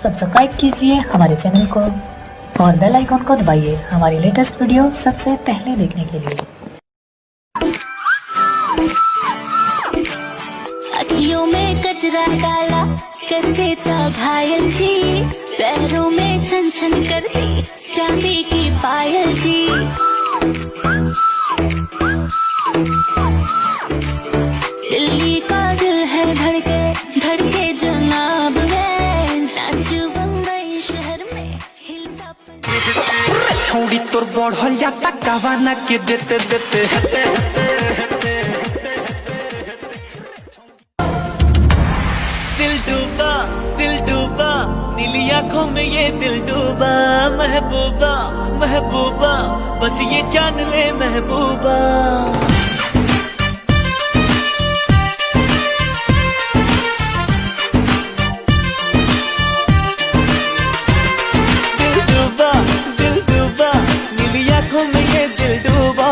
Subscribe कीजिए हमारे channel को और बेल आइकॉन को दबाइए हमारी लेटेस्ट वीडियो सबसे पहले देखने के लिए। अखियों में कचरा डाला कर देता घायल जी, पैरों में छन छन करती चांदी की पायल जी। दिल्ली का दिल है धड़के धड़के जनाब में, नाचू बम्बई शहर में हिलता छोड़ी तोर बढ़ल जाता कवाना के देते देते दिल डूबा नीली आंखों में ये दिल डूबा। महबूबा महबूबा बस ये जान ले महबूबा। दिल डूबा नीली आंखों में ये दिल डूबा।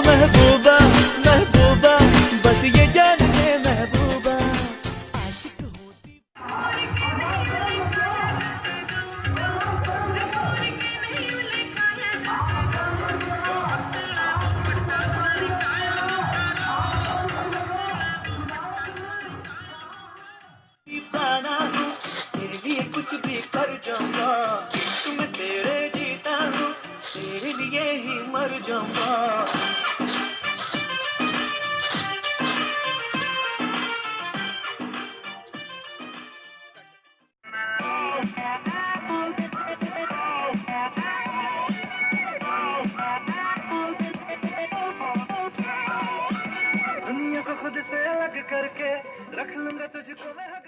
महबूबा महबूबा बस ये जान ले महबूबा। तेरे लिए कुछ भी कर जाऊंगा, तुम तेरे जीता हूँ, तेरे लिए ही मर जाऊंगा। दुनिया को खुद से अलग करके रख लूंगा तुझको मैं।